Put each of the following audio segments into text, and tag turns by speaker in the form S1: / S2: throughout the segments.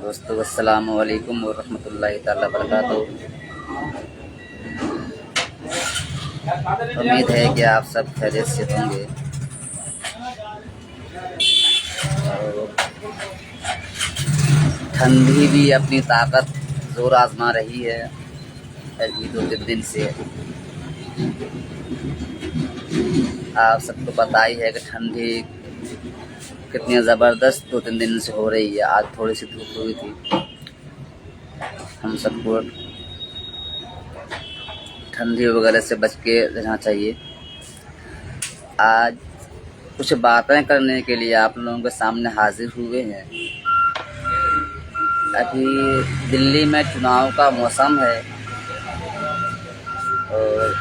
S1: दोस्तों अस्सलामु अलैकुम वरहमतुल्लाहि ताला बरकातहू। उम्मीद है कि आप सब खैरियत से होंगे। और ठंडी भी अपनी ताकत जोर आजमा रही है अभी 2-3 दिन से। आप सबको पता ही है कि ठंडी कितनी ज़बरदस्त 2-3 दिन से हो रही है। आज थोड़ी सी धूप हुई थी। हम सबको ठंडी वगैरह से बच के रहना चाहिए। आज कुछ बातें करने के लिए आप लोगों के सामने हाजिर हुए हैं। अभी दिल्ली में चुनाव का मौसम है और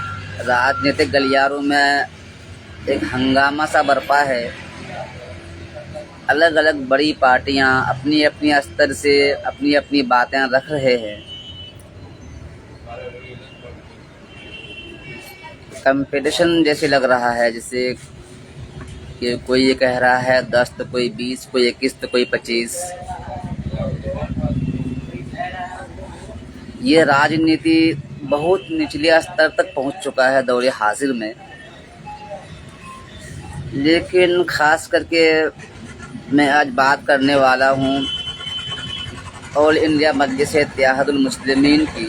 S1: राजनीतिक गलियारों में एक हंगामा सा बरपा है। अलग अलग बड़ी पार्टियां अपनी अपनी स्तर से अपनी अपनी बातें रख रहे हैं। कंपटीशन जैसे लग रहा है, जैसे कि कोई ये कह रहा है 10 तो कोई 20, कोई 21 तो कोई 25। ये राजनीति बहुत निचले स्तर तक पहुंच चुका है दौरे हाजिर में। लेकिन ख़ास करके मैं आज बात करने वाला हूँ ऑल इंडिया मजलिस-ए-इत्तेहादुल मुस्लिमीन की,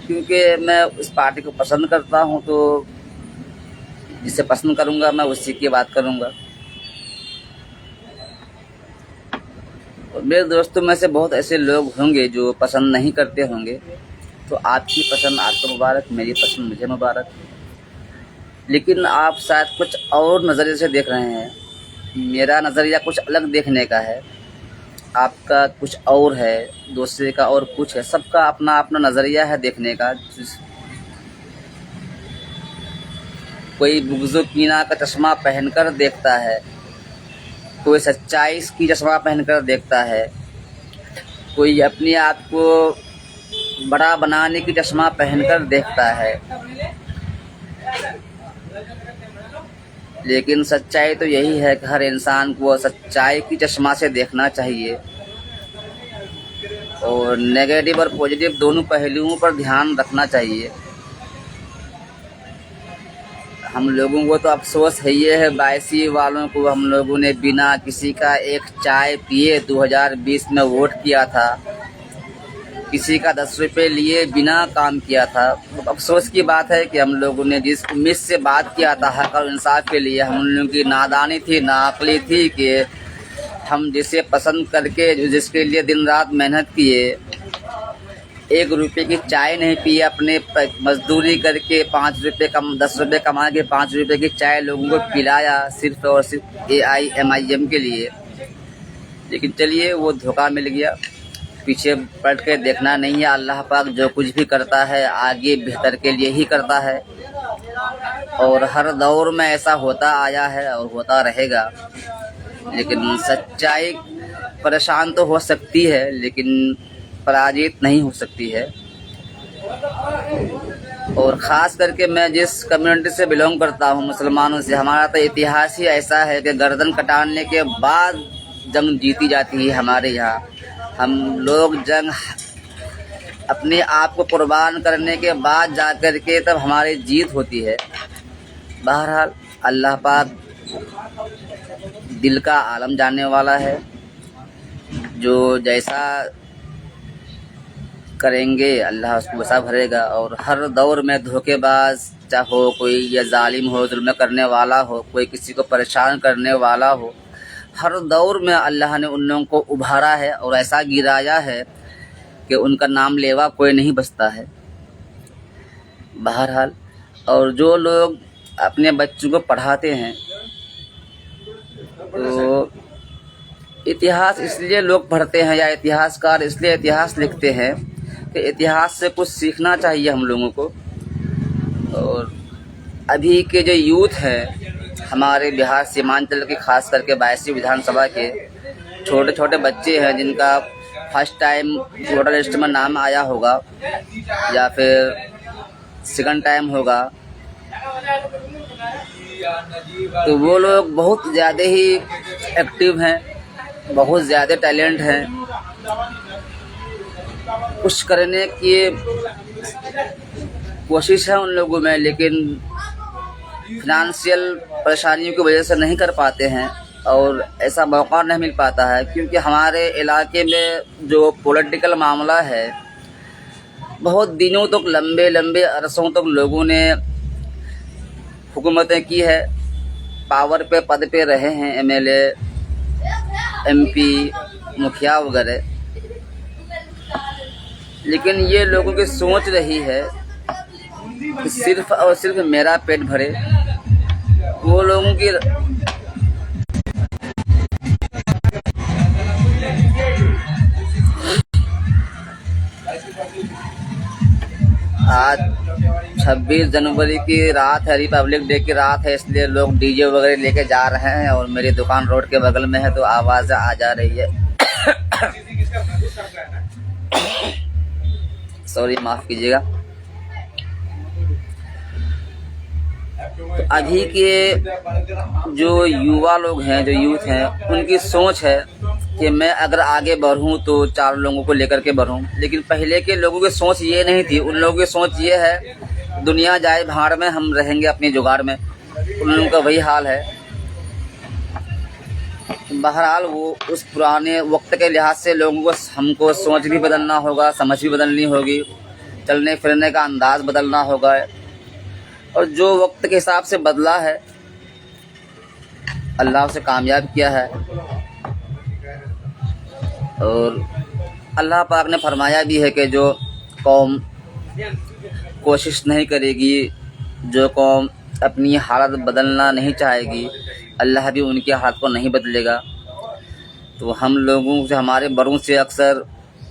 S1: क्योंकि मैं उस पार्टी को पसंद करता हूँ। तो जिसे पसंद करूँगा मैं उसी की बात करूँगा। और मेरे दोस्तों में से बहुत ऐसे लोग होंगे जो पसंद नहीं करते होंगे। तो आपकी पसंद आपको मुबारक, मेरी पसंद मुझे मुबारक। लेकिन आप शायद कुछ और नज़रिए से देख रहे हैं। मेरा नज़रिया कुछ अलग देखने का है, आपका कुछ और है, दूसरे का और कुछ है। सबका अपना अपना नज़रिया है देखने का। कोई बुग़्ज़ कीना का चश्मा पहनकर देखता है, कोई सच्चाई की चश्मा पहनकर देखता है, कोई अपने आप को बड़ा बनाने की चश्मा पहनकर देखता है। लेकिन सच्चाई तो यही है कि हर इंसान को सच्चाई की चश्मा से देखना चाहिए और नेगेटिव और पॉजिटिव दोनों पहलुओं पर ध्यान रखना चाहिए। हम लोगों को तो अफसोस है ये है, 22 वालों को हम लोगों ने बिना किसी का एक चाय पिए 2020 में वोट किया था, किसी का 10 रुपये लिए बिना काम किया था। तो अफसोस की बात है कि हम लोगों ने जिस उम्मीद से बात किया था हक और इंसाफ के लिए, हम लोगों की नादानी थी, नाअक्ली थी कि हम जिसे पसंद करके जिसके लिए दिन रात मेहनत किए, 1 रुपये की चाय नहीं पिए, अपने मजदूरी करके 5 रुपये 10 रुपये कमा के 5 रुपये की चाय लोगों को पिलाया सिर्फ और सिर्फ AIMIM के लिए। लेकिन चलिए वो धोखा मिल गया। पीछे पलट के देखना नहीं है। अल्लाह पाक जो कुछ भी करता है आगे बेहतर के लिए ही करता है और हर दौर में ऐसा होता आया है और होता रहेगा। लेकिन सच्चाई परेशान तो हो सकती है लेकिन पराजित नहीं हो सकती है। और ख़ास करके मैं जिस कम्युनिटी से बिलोंग करता हूँ, मुसलमानों से, हमारा तो इतिहास ही ऐसा है कि गर्दन कटाने के बाद जंग जीती जाती है हमारे यहाँ। हम लोग जंग अपने आप को कुर्बान करने के बाद जाकर के तब हमारी जीत होती है। बहरहाल अल्लाह पाक दिल का आलम जानने वाला है। जो जैसा करेंगे अल्लाह उसको वैसा भरेगा। और हर दौर में धोखेबाज, चाहे कोई या जालिम हो, जुल्म करने वाला हो, कोई किसी को परेशान करने वाला हो, हर दौर में अल्लाह ने उन लोगों को उभारा है और ऐसा गिराया है कि उनका नाम लेवा कोई नहीं बचता है। बहरहाल और जो लोग अपने बच्चों को पढ़ाते हैं तो इतिहास इसलिए लोग पढ़ते हैं या इतिहासकार इसलिए इतिहास लिखते हैं कि इतिहास से कुछ सीखना चाहिए हम लोगों को। और अभी के जो यूथ हैं हमारे बिहार सीमांचल के, खास करके 22वीं विधानसभा के छोटे छोटे बच्चे हैं जिनका फर्स्ट टाइम वोटर लिस्ट में नाम आया होगा या फिर सेकंड टाइम होगा, तो वो लोग बहुत ज़्यादा ही एक्टिव हैं बहुत ज़्यादा टैलेंट हैं, कुछ करने की कोशिश है उन लोगों में, लेकिन फिनंशियल परेशानियों की वजह से नहीं कर पाते हैं और ऐसा मौका नहीं मिल पाता है, क्योंकि हमारे इलाके में जो पॉलिटिकल मामला है, बहुत दिनों तक लंबे लंबे अरसों तक लोगों ने हुकूमतें की है, पावर पे पद पे रहे हैं, एमएलए, एमपी, मुखिया वगैरह, लेकिन ये लोगों की सोच रही है कि सिर्फ और सिर्फ मेरा पेट भरे। वो लोगों की आज 26 जनवरी की रात है, रिपब्लिक डे की रात है, इसलिए लोग डीजे वगैरह लेके जा रहे हैं और मेरी दुकान रोड के बगल में है तो आवाज़ आ जा रही है। सॉरी, माफ़ कीजिएगा। तो अभी के जो युवा लोग हैं, जो यूथ हैं, उनकी सोच है कि मैं अगर आगे बढ़ूं तो 4 लोगों को लेकर के बढ़ूं, लेकिन पहले के लोगों की सोच ये नहीं थी। उन लोगों की सोच ये है दुनिया जाए भाड़ में, हम रहेंगे अपनी जुगाड़ में। उन लोगों का वही हाल है। बहरहाल वो उस पुराने वक्त के लिहाज से लोगों को, हमको सोच भी बदलना होगा, समझ भी बदलनी होगी, चलने फिरने का अंदाज़ बदलना होगा। और जो वक्त के हिसाब से बदला है, अल्लाह उसे कामयाब किया है। और अल्लाह पाक ने फरमाया भी है कि जो कौम कोशिश नहीं करेगी, जो कौम अपनी हालत बदलना नहीं चाहेगी, अल्लाह भी उनकी हालत को नहीं बदलेगा। तो हम लोगों से, हमारे बड़ों से अक्सर,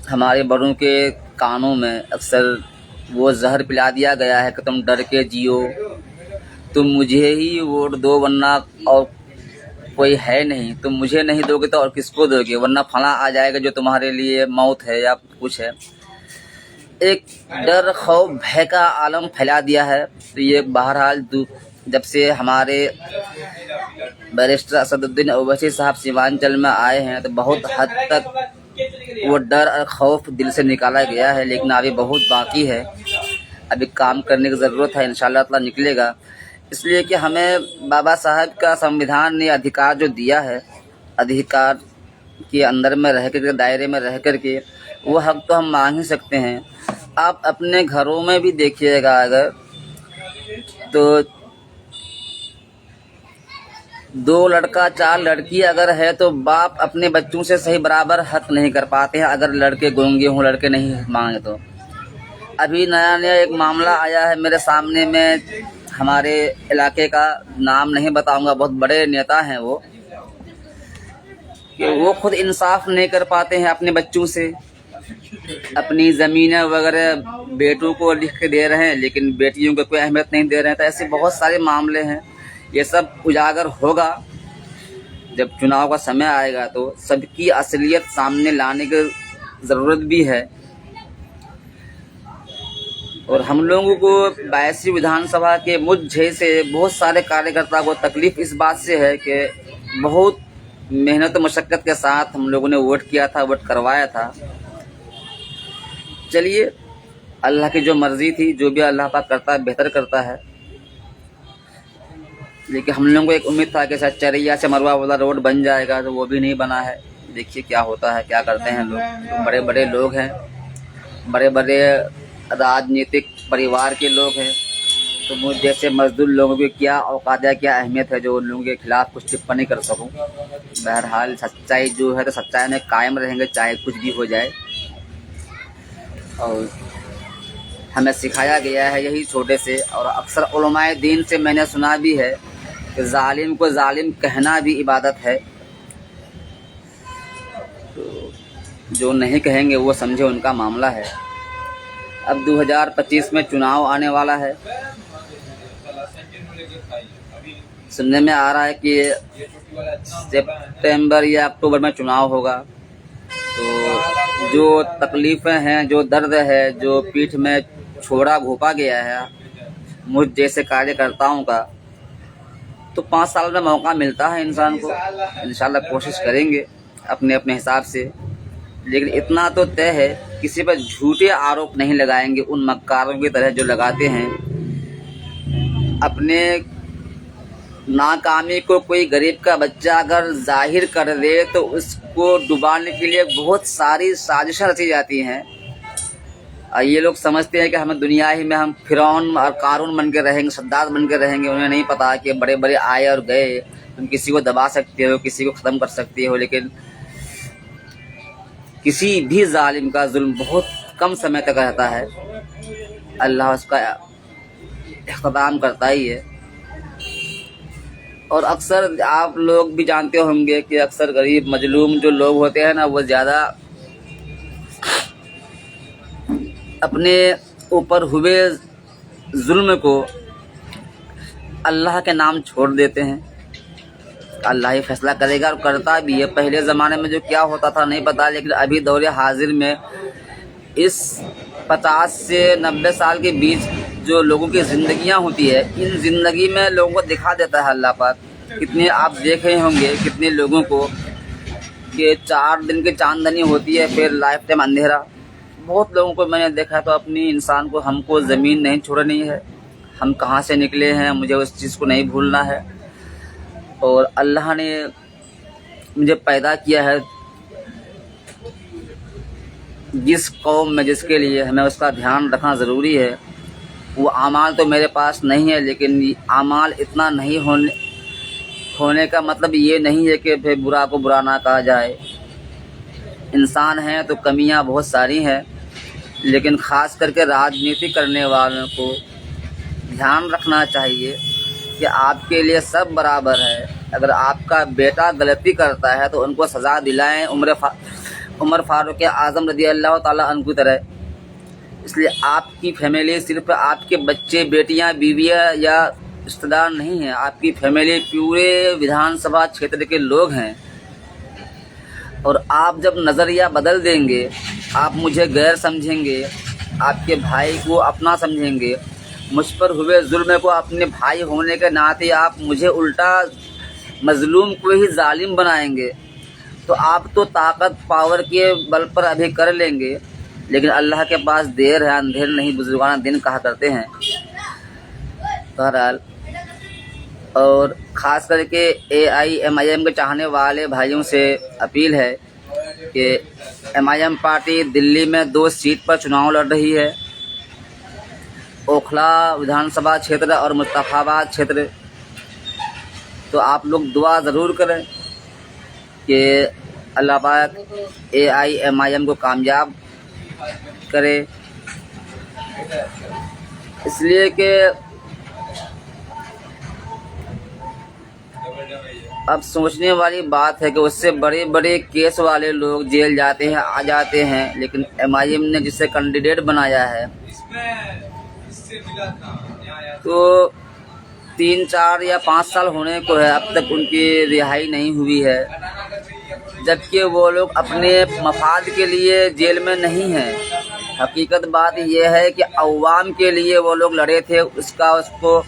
S1: हमारे बड़ों के कानों में अक्सर वो जहर पिला दिया गया है कि तुम डर के जियो, तुम मुझे ही वोट दो वरना और कोई है नहीं, तुम मुझे नहीं दोगे तो और किसको दोगे, वरना फला आ जाएगा जो तुम्हारे लिए मौत है या कुछ है। एक डर, खौफ, भय का आलम फैला दिया है। तो ये बहरहाल जब से हमारे बैरिस्टर असदुद्दीन ओवैसी साहब सीमांचल में आए हैं तो बहुत हद तक वो डर और खौफ दिल से निकाला गया है, लेकिन अभी बहुत बाकी है, अभी काम करने की ज़रूरत है। इंशाअल्लाह ताला निकलेगा, इसलिए कि हमें बाबा साहब का संविधान ने अधिकार जो दिया है, अधिकार के अंदर में रह कर के, दायरे में रह कर के वो हक तो हम मांग ही सकते हैं। आप अपने घरों में भी देखिएगा, अगर तो 2 लड़का 4 लड़की अगर है तो बाप अपने बच्चों से सही बराबर हक नहीं कर पाते हैं, अगर लड़के गूंगे हों, लड़के नहीं मांगे तो। अभी नया नया एक मामला आया है मेरे सामने में, हमारे इलाके का नाम नहीं बताऊंगा, बहुत बड़े नेता हैं वो, कि वो खुद इंसाफ नहीं कर पाते हैं अपने बच्चों से। अपनी ज़मीनें वगैरह बेटों को लिख के दे रहे हैं, लेकिन बेटियों को कोई अहमियत नहीं दे रहे हैं। तो ऐसे बहुत सारे मामले हैं। ये सब उजागर होगा जब चुनाव का समय आएगा, तो सबकी असलियत सामने लाने की ज़रूरत भी है। और हम लोगों को 82 विधानसभा के मुझ जैसे बहुत सारे कार्यकर्ता को तकलीफ़ इस बात से है कि बहुत मेहनत मशक्क़त के साथ हम लोगों ने वोट किया था, वोट करवाया था। चलिए, अल्लाह की जो मर्ज़ी थी, जो भी अल्लाह पाक करता है बेहतर करता है। लेकिन हम लोगों को एक उम्मीद था कि शायद चरैया से मरवा वाला रोड बन जाएगा, तो वो भी नहीं बना है। देखिए क्या होता है, क्या करते हैं लोग। तो बड़े बड़े लोग हैं, बड़े बड़े राजनीतिक परिवार के लोग हैं, तो मुझ जैसे मजदूर लोगों की क्या औकात है, क्या अहमियत है जो उन लोगों के खिलाफ कुछ टिप्पणी कर सकूं। बहरहाल सच्चाई जो है तो सच्चाई में कायम रहेंगे, चाहे कुछ भी हो जाए। और हमें सिखाया गया है यही छोटे से, और अक्सर उलमाए दीन से मैंने सुना भी है कि जालिम को जालिम कहना भी इबादत है। तो जो नहीं कहेंगे वो समझे उनका मामला है। अब 2025 में चुनाव आने वाला है। सुनने में आ रहा है कि सितंबर या अक्टूबर में चुनाव होगा। तो जो तकलीफ़ें हैं, जो दर्द है, जो पीठ में छोड़ा घोंपा गया है मुझ जैसे कार्यकर्ताओं का, तो 5 साल में मौका मिलता है इंसान को। इंशाल्लाह कोशिश करेंगे, अपने अपने हिसाब से, लेकिन इतना तो तय है किसी पर झूठे आरोप नहीं लगाएंगे उन मक्कारों की तरह जो लगाते हैं। अपने नाकामी को कोई गरीब का बच्चा अगर जाहिर कर दे तो उसको डुबाने के लिए बहुत सारी साजिशें रची जाती हैं। ये लोग समझते हैं कि हमें दुनिया ही में हम फिरौन और कारून बन के रहेंगे, सद्दात बन के रहेंगे। उन्हें नहीं पता कि बड़े बड़े आए और गए, तुम किसी को दबा सकते हो, किसी को ख़त्म कर सकते हो, लेकिन किसी भी जालिम का जुल्म बहुत कम समय तक रहता है। अल्लाह उसका इख्तिताम करता ही है। और अक्सर आप लोग भी जानते होंगे कि अक्सर गरीब मजलूम जो लोग होते हैं ना, वो ज़्यादा अपने ऊपर हुए जुल्म को अल्लाह के नाम छोड़ देते हैं। अल्लाह ही फैसला करेगा और करता भी है। पहले ज़माने में जो क्या होता था नहीं पता, लेकिन अभी दौर हाजिर में इस 50 से 90 साल के बीच जो लोगों की ज़िंदगियां होती है, इन ज़िंदगी में लोगों को दिखा देता है अल्लाह पाक। कितने आप देख रहे होंगे कितने लोगों को कि 4 दिन की चांदनी होती है, फिर लाइफ टाइम अंधेरा। बहुत लोगों को मैंने देखा। तो अपनी इंसान को, हमको ज़मीन नहीं छोड़नी है, हम कहाँ से निकले हैं मुझे उस चीज़ को नहीं भूलना है। और अल्लाह ने मुझे पैदा किया है जिस कौम में, जिसके लिए हमें उसका ध्यान रखना ज़रूरी है। वो आमाल तो मेरे पास नहीं है, लेकिन आमाल इतना नहीं होने का मतलब ये नहीं है कि फिर बुरा को बुरा ना कहा जाए। इंसान हैं तो कमियां बहुत सारी हैं, लेकिन ख़ास करके राजनीति करने वालों को ध्यान रखना चाहिए कि आपके लिए सब बराबर है। अगर आपका बेटा गलती करता है तो उनको सज़ा दिलाएं, उमर फारूक आज़म रज़ी अल्लाह ताला अन्हु की तरह। इसलिए आपकी फैमिली सिर्फ आपके बच्चे, बेटियां, बीवियां या रिश्तेदार नहीं हैं। आपकी फैमिली पूरे विधानसभा क्षेत्र के लोग हैं। और आप जब नज़रिया बदल देंगे, आप मुझे गैर समझेंगे, आपके भाई को अपना समझेंगे, मुझ पर हुए जुल्म को अपने भाई होने के नाते आप मुझे उल्टा मजलूम को ही जालिम बनाएंगे, तो आप तो ताकत पावर के बल पर अभी कर लेंगे, लेकिन अल्लाह के पास देर है अंधेर नहीं बुजुर्गाना दिन कहा करते हैं। बहरहाल, और ख़ास करके AIMIM के चाहने वाले भाइयों से अपील है कि MIM पार्टी दिल्ली में 2 सीट पर चुनाव लड़ रही है, ओखला विधानसभा क्षेत्र और मुस्तफ़ाबाद क्षेत्र। तो आप लोग दुआ ज़रूर करें कि अल्लाह पाक AIMIM को कामयाब करे, इसलिए कि अब सोचने वाली बात है कि उससे बड़े बड़े केस वाले लोग जेल जाते हैं, आ जाते हैं, लेकिन MIM ने जिसे कैंडिडेट बनाया है तो 3, 4 या 5 साल होने को है, अब तक उनकी रिहाई नहीं हुई है। जबकि वो लोग अपने मफाद के लिए जेल में नहीं हैं। हकीकत बात यह है कि अवाम के लिए वो लोग लड़े थे, उसको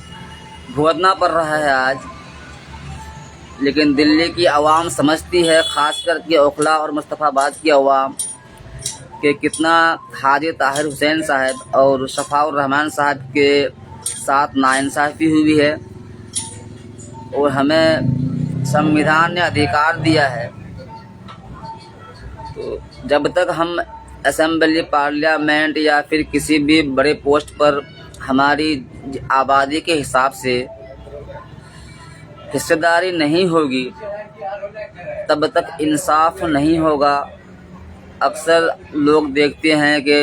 S1: भुगतना पड़ रहा है आज। लेकिन दिल्ली की आवाम समझती है, ख़ास करके ओखला और मुस्तफ़ाबाद की आवाम, कि कितना हाजी ताहिर हुसैन साहब और शफाउर रहमान साहब के साथ नाइंसाफ़ी हुई है। और हमें संविधान ने अधिकार दिया है, तो जब तक हम असेंबली, पार्लियामेंट या फिर किसी भी बड़े पोस्ट पर हमारी आबादी के हिसाब से हिस्सेदारी नहीं होगी, तब तक इंसाफ नहीं होगा। अक्सर लोग देखते हैं कि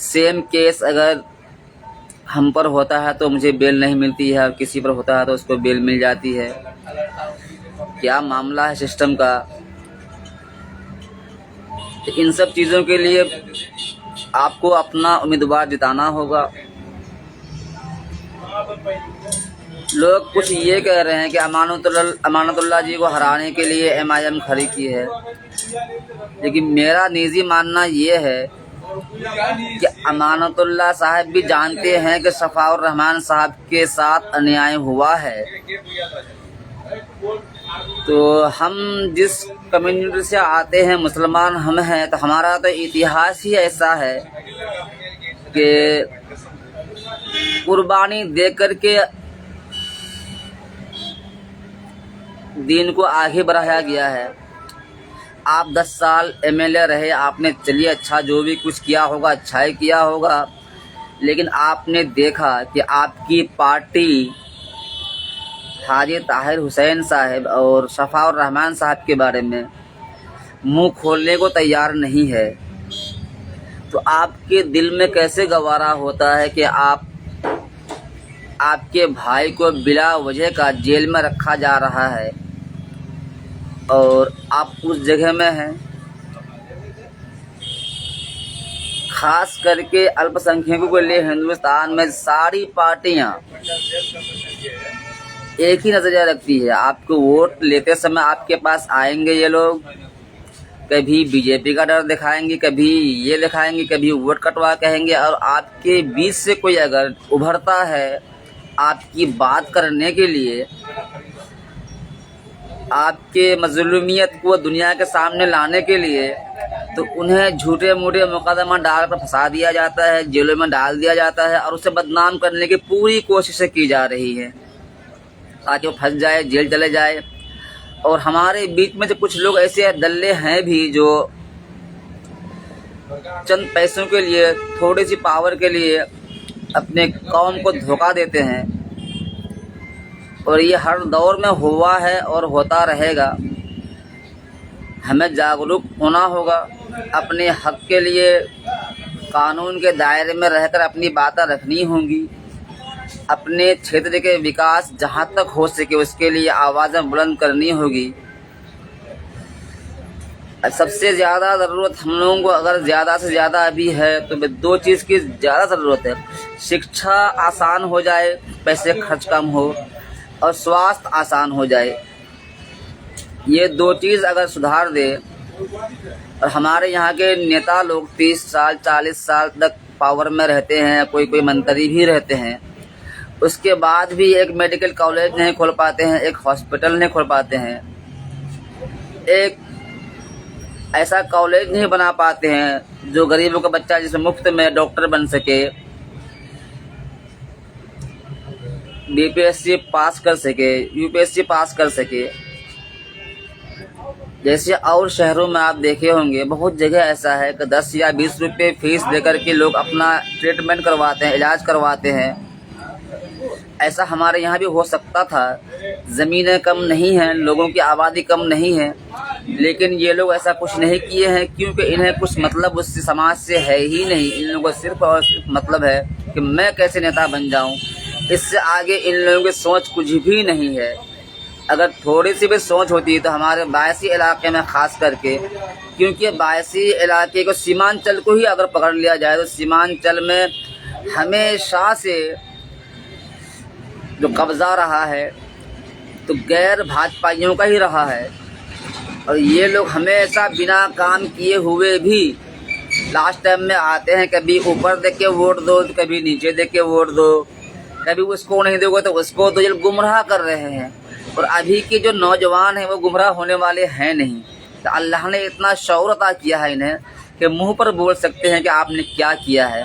S1: सेम केस अगर हम पर होता है तो मुझे बेल नहीं मिलती है, और किसी पर होता है तो उसको बेल मिल जाती है। क्या मामला है सिस्टम का? तो इन सब चीज़ों के लिए आपको अपना उम्मीदवार जिताना होगा। लोग कुछ ये कह रहे हैं कि अमानतुल्लाह जी को हराने के लिए MIM खड़ी की है, लेकिन मेरा निजी मानना ये है कि अमानतुल्लाह साहब भी जानते हैं कि शफाउर रहमान साहब के साथ अन्याय हुआ है, तो हम जिस कम्युनिटी से आते हैं, मुसलमान हम हैं, तो हमारा तो इतिहास ही ऐसा है कि कुर्बानी दे करके दीन को आगे बढ़ाया गया है। आप 10 साल एमएलए रहे, आपने चलिए अच्छा जो भी कुछ किया होगा अच्छा ही किया होगा, लेकिन आपने देखा कि आपकी पार्टी हाजी ताहिर हुसैन साहब और शफाउर रहमान साहब के बारे में मुंह खोलने को तैयार नहीं है। तो आपके दिल में कैसे गवारा होता है कि आपके भाई को बिला वजह का जेल में रखा जा रहा है और आप उस जगह में हैं। खास करके अल्पसंख्यकों के लिए हिंदुस्तान में सारी पार्टियां एक ही नजरिया रखती है। आपको वोट लेते समय आपके पास आएंगे ये लोग, कभी बीजेपी का डर दिखाएंगे, कभी ये दिखाएंगे, कभी वोट कटवा कहेंगे, और आपके बीच से कोई अगर उभरता है आपकी बात करने के लिए, आपके मजलूमियत को दुनिया के सामने लाने के लिए, तो उन्हें झूठे मूठे मुकदमा डालकर फंसा दिया जाता है, जेलों में डाल दिया जाता है और उसे बदनाम करने की पूरी कोशिशें की जा रही है ताकि वो फंस जाए, जेल चले जाए। और हमारे बीच में जो कुछ लोग ऐसे दल्ले हैं भी जो चंद पैसों के लिए, थोड़ी सी पावर के लिए अपने कौम को धोखा देते हैं, और ये हर दौर में हुआ है और होता रहेगा। हमें जागरूक होना होगा, अपने हक के लिए कानून के दायरे में रहकर अपनी बातें रखनी होंगी, अपने क्षेत्र के विकास जहां तक हो सके उसके लिए आवाज़ें बुलंद करनी होगी। सबसे ज़्यादा ज़रूरत हम लोगों को अगर ज़्यादा से ज़्यादा अभी है तो 2 चीज़ की ज़्यादा ज़रूरत है। शिक्षा आसान हो जाए, पैसे खर्च कम हो, और स्वास्थ्य आसान हो जाए। ये 2 चीज़ अगर सुधार दे, और हमारे यहाँ के नेता लोग 30 साल 40 साल तक पावर में रहते हैं, कोई मंत्री भी रहते हैं, उसके बाद भी एक मेडिकल कॉलेज नहीं खोल पाते हैं, एक हॉस्पिटल नहीं खोल पाते हैं, एक ऐसा कॉलेज नहीं बना पाते हैं जो गरीबों का बच्चा जिसमें मुफ्त में डॉक्टर बन सके, बीपीएससी पास कर सके, यूपीएससी पास कर सके। जैसे और शहरों में आप देखे होंगे बहुत जगह ऐसा है कि 10 या 20 रुपये फीस देकर के लोग अपना ट्रीटमेंट करवाते हैं, इलाज करवाते हैं। ऐसा हमारे यहाँ भी हो सकता था। ज़मीनें कम नहीं हैं, लोगों की आबादी कम नहीं है, लेकिन ये लोग ऐसा कुछ नहीं किए हैं क्योंकि इन्हें कुछ मतलब उस समाज से है ही नहीं। इन लोगों को सिर्फ और सिर्फ मतलब है कि मैं कैसे नेता बन जाऊं। इससे आगे इन लोगों की सोच कुछ भी नहीं है। अगर थोड़ी सी भी सोच होती तो हमारे बायसी इलाके में खास करके, क्योंकि बायसी इलाके को सीमांचल को ही अगर पकड़ लिया जाए तो सीमांचल में हमेशा से जो कब्जा रहा है तो गैर भाजपाइयों का ही रहा है, और ये लोग हमेशा बिना काम किए हुए भी लास्ट टाइम में आते हैं। कभी ऊपर देख के वोट दो, कभी नीचे देख के वोट दो, कभी उसको नहीं दोगे तो उसको, तो ये गुमराह कर रहे हैं। और अभी के जो नौजवान हैं वो गुमराह होने वाले हैं नहीं। तो अल्लाह ने इतना शौर अता किया है इन्हें कि मुंह पर बोल सकते हैं कि आपने क्या किया है।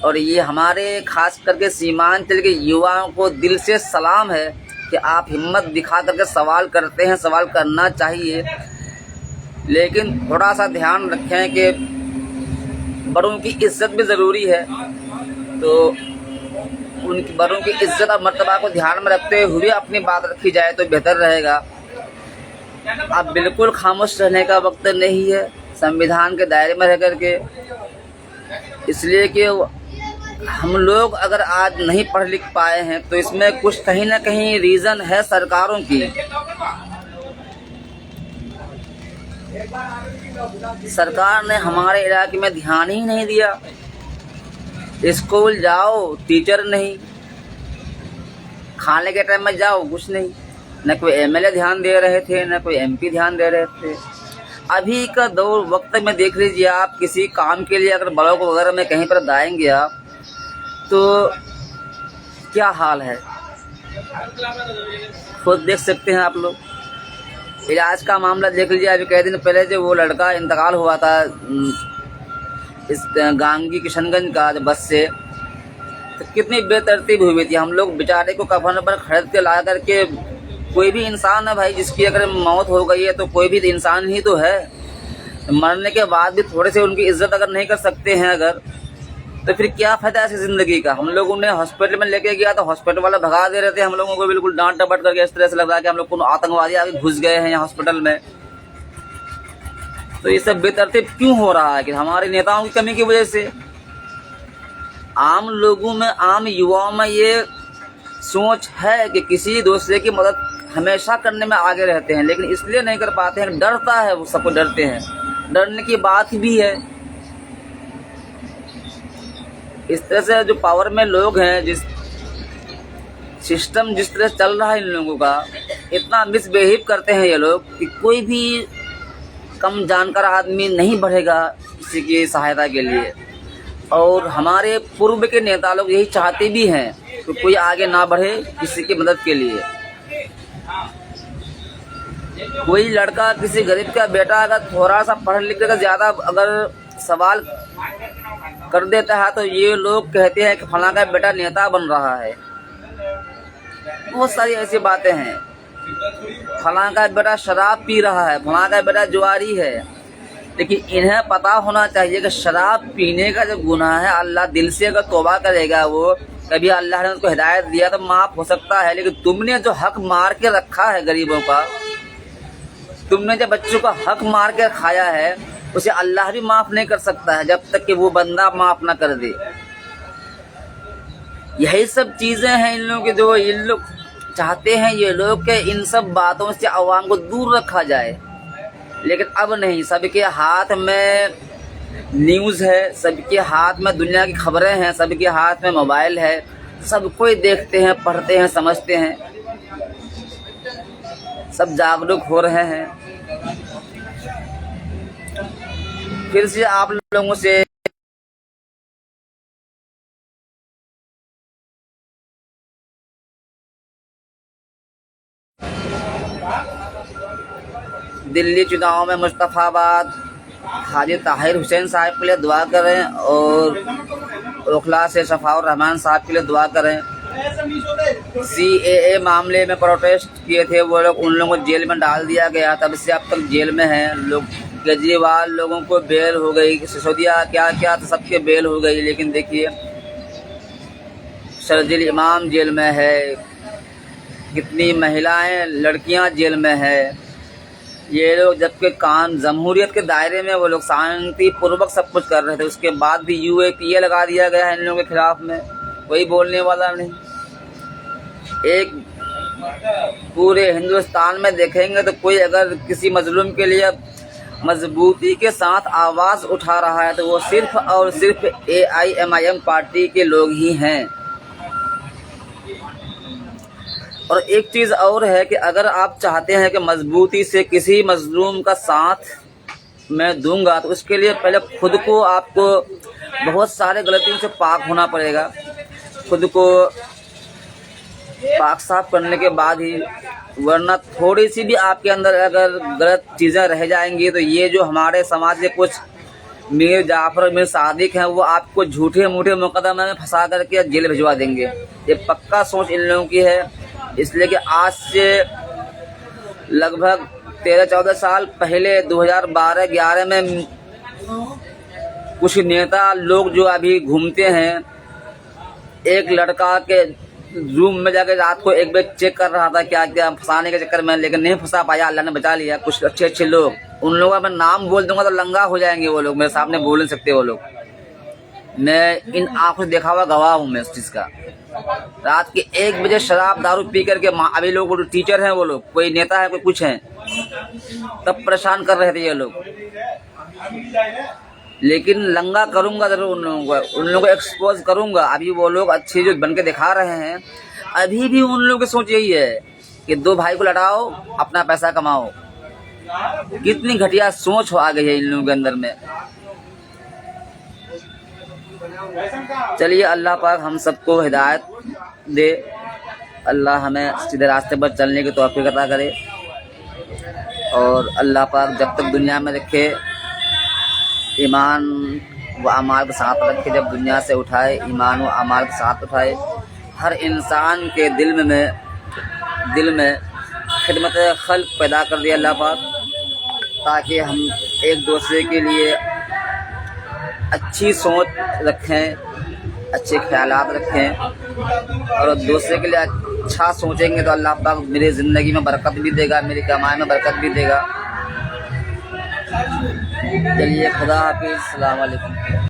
S1: और ये हमारे खास करके सीमांचल के युवाओं को दिल से सलाम है कि आप हिम्मत दिखा करके सवाल करते हैं। सवाल करना चाहिए, लेकिन थोड़ा सा ध्यान रखें कि बड़ों की इज्जत भी ज़रूरी है। तो उनकी बड़ों की इज्जत और मर्तबा को ध्यान में रखते हुए अपनी बात रखी जाए तो बेहतर रहेगा। अब बिल्कुल खामोश रहने का वक्त नहीं है संविधान के दायरे में रह करके, इसलिए कि हम लोग अगर आज नहीं पढ़ लिख पाए हैं तो इसमें कुछ कहीं ना कहीं रीज़न है सरकारों की। सरकार ने हमारे इलाके में ध्यान ही नहीं दिया। स्कूल जाओ टीचर नहीं, खाने के टाइम में जाओ कुछ नहीं, न कोई एमएलए ध्यान दे रहे थे न कोई एमपी ध्यान दे रहे थे। अभी का दौर वक्त में देख लीजिए, आप किसी काम के लिए अगर ब्लॉक वगैरह में कहीं पर जाएंगे आप तो क्या हाल है खुद देख सकते हैं आप लोग। इलाज का मामला देख लीजिए, अभी कई दिन पहले जो वो लड़का इंतकाल हुआ था इस गांगी किशनगंज का बस से, तो कितनी बेतरतीब हुई थी। हम लोग बेचारे को कफन पर खरीद के ला करके, कोई भी इंसान है भाई, जिसकी अगर मौत हो गई है तो कोई भी इंसान ही तो है। मरने के बाद भी थोड़े से उनकी इज्जत अगर नहीं कर सकते हैं अगर, तो फिर क्या फायदा ऐसी जिंदगी का। हम लोग उन्हें हॉस्पिटल में लेके गया तो हॉस्पिटल वाले भगा दे रहे थे हम लोगों को, बिल्कुल डांट डपट करके, इस तरह से लग रहा है कि हम लोग को आतंकवादी आगे घुस गए हैं यहाँ हॉस्पिटल में। तो ये सब बेतरतीब क्यों हो रहा है? कि हमारे नेताओं की कमी की वजह से। आम लोगों में, आम युवाओं में ये सोच है कि किसी दूसरे की मदद हमेशा करने में आगे रहते हैं, लेकिन इसलिए नहीं कर पाते हैं, डरता है, वो सबको डरते हैं। डरने की बात भी है। इस तरह से जो पावर में लोग हैं, जिस सिस्टम जिस तरह चल रहा है इन लोगों का, इतना मिसबिहेव करते हैं ये लोग कि कोई भी कम जानकार आदमी नहीं बढ़ेगा किसी की सहायता के लिए। और हमारे पूर्व के नेता लोग यही चाहते भी हैं कि कोई आगे ना बढ़े किसी की मदद के लिए। कोई लड़का, किसी गरीब का बेटा अगर थोड़ा सा पढ़ लिख कर ज्यादा अगर सवाल कर देता है तो ये लोग कहते हैं कि फलां का बेटा नेता बन रहा है। बहुत सारी ऐसी बातें हैं। फलां का बेटा शराब पी रहा है, फलां का बेटा जुआरी है। लेकिन इन्हें पता होना चाहिए कि शराब पीने का जो गुनाह है, अल्लाह दिल से अगर तौबा करेगा, वो कभी अल्लाह ने उसको हिदायत दिया तो माफ हो सकता है। लेकिन तुमने जो हक मार के रखा है गरीबों का, तुमने जब बच्चों का हक मार के खाया है, उसे अल्लाह भी माफ नहीं कर सकता है जब तक कि वो बंदा माफ ना कर दे। यही सब चीजें हैं इन लोगों की, जो इन लोग चाहते हैं ये लोग के इन सब बातों से आवाम को दूर रखा जाए। लेकिन अब नहीं, सबके हाथ में न्यूज़ है, सबके हाथ में दुनिया की खबरें हैं, सबके हाथ में मोबाइल है, सब कोई देखते हैं, पढ़ते हैं, समझते हैं, सब जागरूक हो रहे हैं। फिर से आप लोगों से दिल्ली चुनाव में मुस्तफाबाद हाजी ताहिर हुसैन साहब के लिए दुआ करें और ओखला से शफाउर रहमान साहब के लिए दुआ करें। CAA मामले में प्रोटेस्ट किए थे वो लोग, उन लोगों को जेल में डाल दिया गया, तब से अब तक जेल में हैं लोग। केजरीवाल लोगों को बेल हो गई, सिसोदिया क्या क्या तो सबके बेल हो गई। लेकिन देखिए शर्जील इमाम जेल में है, कितनी महिलाएं, लड़कियां जेल में है। ये लोग जबकि जमहूरियत के दायरे में वो लोग शांति पूर्वक सब कुछ कर रहे थे, उसके बाद भी UAPA लगा दिया गया है इन लोगों के खिलाफ में, कोई बोलने वाला नहीं। एक पूरे हिंदुस्तान में देखेंगे तो कोई अगर किसी मजलूम के लिए मजबूती के साथ आवाज उठा रहा है तो वो सिर्फ और सिर्फ AIMIM पार्टी के लोग ही हैं। और एक चीज़ और है कि अगर आप चाहते हैं कि मजबूती से किसी मजलूम का साथ मैं दूंगा, तो उसके लिए पहले खुद को, आपको बहुत सारे गलतियों से पाक होना पड़ेगा। खुद को पाक साफ करने के बाद ही, वरना थोड़ी सी भी आपके अंदर अगर गलत चीज़ें रह जाएंगी तो ये जो हमारे समाज के कुछ मीर जाफर, मीर सादिक हैं, वो आपको झूठे मूठे मुकदमे में फंसा करके जेल भिजवा देंगे। ये पक्का सोच इन लोगों की है। इसलिए कि आज से लगभग 13-14 साल पहले 2012-11 में कुछ नेता लोग जो अभी घूमते हैं, एक लड़का के रूम में जाकर रात को एक बार चेक कर रहा था क्या क्या फंसाने के चक्कर में, लेकिन नहीं फंसा पाया, अल्लाह ने बचा लिया। कुछ अच्छे अच्छे लोग, उन लोगों का मैं नाम बोल दूंगा तो लंगा हो जाएंगे वो लोग, मेरे सामने बोल नहीं सकते वो लोग। मैं इन आंखों से देखा हुआ गवाह हूँ मैं इस चीज़ का। रात के 1 बजे शराब दारू पी करके, अभी लोग टीचर हैं वो लोग, कोई नेता है कोई कुछ है, तब परेशान कर रहे थे ये लोग। लेकिन लंगा करूंगा जरूर उन लोगों को एक्सपोज करूंगा। अभी वो लोग अच्छे जो बन के दिखा रहे हैं, अभी भी उन लोगों की सोच यही है कि 2 भाई को लड़ाओ, अपना पैसा कमाओ। कितनी घटिया सोच आ गई है इन लोगों के अंदर में। चलिए अल्लाह पाक हम सबको हिदायत दे, अल्लाह हमें सीधे रास्ते पर चलने की तौफीक अता करे। और अल्लाह पाक जब तक दुनिया में रखे, ईमान व अमाल के साथ रखे, जब दुनिया से उठाए ईमान व अमाल के साथ उठाए। हर इंसान के दिल में खिदमत खल्क पैदा कर दिया अल्लाह पाक, ताकि हम एक दूसरे के लिए अच्छी सोच रखें, अच्छे ख्यालात रखें, और दूसरे के लिए अच्छा सोचेंगे तो अल्लाह पाक मेरी ज़िंदगी में बरकत भी देगा, मेरी कमाई में बरकत भी देगा। चलिए, खुदा हाफिज़, अस्सलाम वालेकुम।